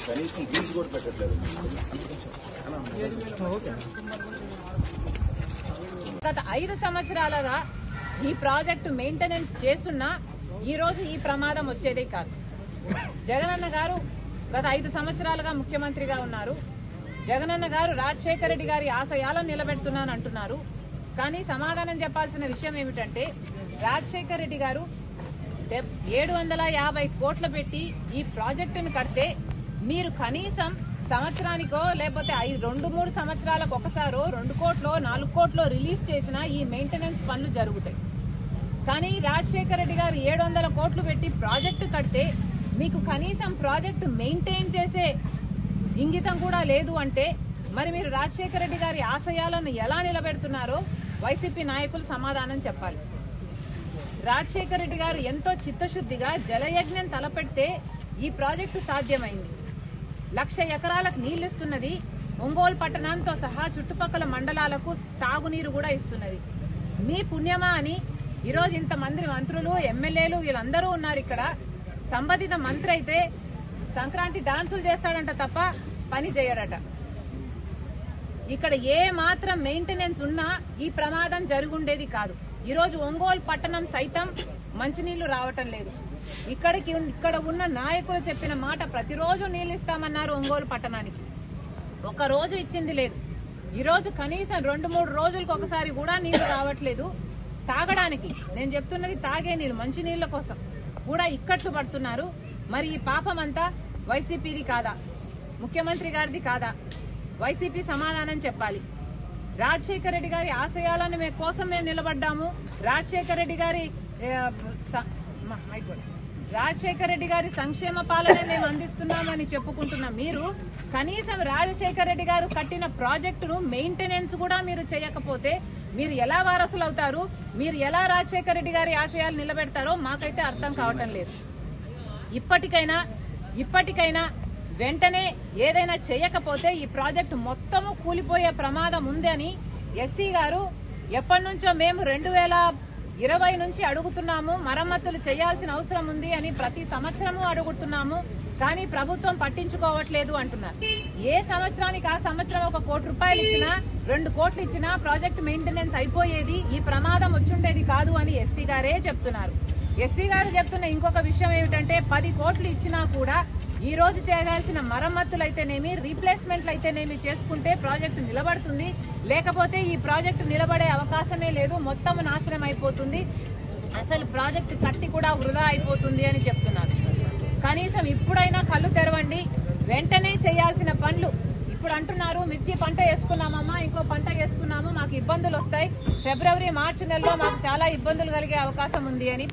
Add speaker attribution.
Speaker 1: కనీసం గ్రీన్స్ కూడా పెట్టట్లేదు.
Speaker 2: గత 5 సంవత్సరాలుగా ఈ ప్రాజెక్టు మెయింటెనెన్స్ చేస్తున్నా ఈ రోజు ఈ ప్రమాదం వచ్చేదే కాదు. జగనన్న గారు గత 5 సంవత్సరాలుగా ముఖ్యమంత్రిగా ఉన్నారు. జగనన్న గారు రాజశేఖర రెడ్డి గారి ఆశయాలను నిలబెడుతున్నాను అంటున్నారు. కానీ సమాధానం చెప్పాల్సిన విషయం ఏమిటంటే రాజశేఖర రెడ్డి గారు 750 కోట్లు పెట్టి ఈ ప్రాజెక్టును కడితే మీరు కనీసం సంవత్సరానికో లేకపోతే 2-3 సంవత్సరాలకు ఒకసారో 2 కోట్లో 4 కోట్లో రిలీజ్ చేసిన ఈ మెయింటెనెన్స్ పనులు జరుగుతాయి. కానీ రాజశేఖర రెడ్డి గారు 700 కోట్లు పెట్టి ప్రాజెక్టు కడితే మీకు కనీసం ప్రాజెక్టు మెయింటైన్ చేసే ఇంగితం కూడా లేదు అంటే మరి మీరు రాజశేఖర రెడ్డి గారి ఆశయాలను ఎలా నిలబెడుతున్నారో వైసీపీ నాయకులు సమాధానం చెప్పాలి. రాజశేఖర రెడ్డి గారు ఎంతో చిత్తశుద్ధిగా జలయజ్ఞం తలపెడితే ఈ ప్రాజెక్టు సాధ్యమైంది. 1,00,000 ఎకరాలకు నీళ్లిస్తున్నది. ఒంగోలు పట్టణంతో సహా చుట్టుపక్కల మండలాలకు తాగునీరు కూడా ఇస్తున్నది. మీ పుణ్యమా అని ఈరోజు ఇంతమంది మంత్రులు ఎమ్మెల్యేలు వీళ్ళందరూ ఉన్నారు ఇక్కడ. సంబంధిత మంత్రి అయితే సంక్రాంతి డాన్సులు చేస్తాడంట తప్ప పని చేయడట. ఇక్కడ ఏ మాత్రం మెయింటెనెన్స్ ఉన్నా ఈ ప్రమాదం జరుగుండేది కాదు. ఈరోజు ఒంగోలు పట్టణం సైతం మంచినీళ్లు రావటం లేదు. ఇక్కడ ఉన్న నాయకులు చెప్పిన మాట ప్రతిరోజు నీళ్లు ఇస్తామన్నారు ఒంగోలు పట్టణానికి. ఒక రోజు ఇచ్చింది లేదు. ఈరోజు కనీసం 2-3 రోజులకు ఒకసారి కూడా నీళ్లు రావట్లేదు. తాగడానికి నేను చెప్తున్నది తాగే నీళ్లు మంచి నీళ్ల కోసం కూడా ఇక్కట్లు పడుతున్నారు. మరి ఈ పాపం అంతా వైసీపీది కాదా, ముఖ్యమంత్రి గారిది కాదా? వైసీపీ సమాధానం చెప్పాలి. రాజశేఖర రెడ్డి గారి ఆశయాలను కోసం మేము నిలబడ్డాము. రాజశేఖర రెడ్డి గారి సంక్షేమ పాలన మేము అందిస్తున్నామని చెప్పుకుంటున్నాం. మీరు కనీసం రాజశేఖర రెడ్డి గారు కట్టిన ప్రాజెక్టును మెయింటెనెన్స్ కూడా మీరు చేయకపోతే మీరు ఎలా వారసులు అవుతారు? మీరు ఎలా రాజశేఖర రెడ్డి గారి ఆశయాలు నిలబెడతారో మాకైతే అర్థం కావటం లేదు. ఇప్పటికైనా వెంటనే ఏదైనా చేయకపోతే ఈ ప్రాజెక్టు మొత్తము కూలిపోయే ప్రమాదం ఉందని ఎస్సీ గారు ఎప్పటి నుంచో మేము 2020 నుంచి అడుగుతున్నాము. మరమ్మతులు చేయాల్సిన అవసరం ఉంది అని ప్రతి సంవత్సరము అడుగుతున్నాము. కానీ ప్రభుత్వం పట్టించుకోవట్లేదు అంటున్నారు. ఏ సంవత్సరానికి ఆ సంవత్సరం 1 కోటి రూపాయలు ఇచ్చినా 2 కోట్లు ఇచ్చినా ప్రాజెక్ట్ మెయింటెనెన్స్ అయిపోయేది, ఈ ప్రమాదం వచ్చుండేది కాదు అని ఎస్సీ గారే చెప్తున్నారు. ఎస్సీ గారు చెప్తున్న ఇంకొక విషయం ఏమిటంటే 10 కోట్లు ఇచ్చినా కూడా ఈ రోజు చేయాల్సిన మరమ్మతులు అయితేనేమి రీప్లేస్మెంట్లు అయితేనేమి చేసుకుంటే ప్రాజెక్టు నిలబడుతుంది. లేకపోతే ఈ ప్రాజెక్టు నిలబడే అవకాశమే లేదు, మొత్తం నాశనం అయిపోతుంది, అసలు ప్రాజెక్టు కట్టి కూడా వృధా అయిపోతుంది అని చెప్తున్నారు. కనీసం ఇప్పుడైనా కళ్ళు తెరవండి. వెంటనే చేయాల్సిన పనులు ఇప్పుడు అంటున్నారు. మిర్చి పంట వేసుకున్నామమ్మా, ఇంకో పంట వేసుకున్నాము, మాకు ఇబ్బందులు వస్తాయి, ఫిబ్రవరి మార్చి నెలలో మాకు చాలా ఇబ్బందులు కలిగే అవకాశం ఉంది అని.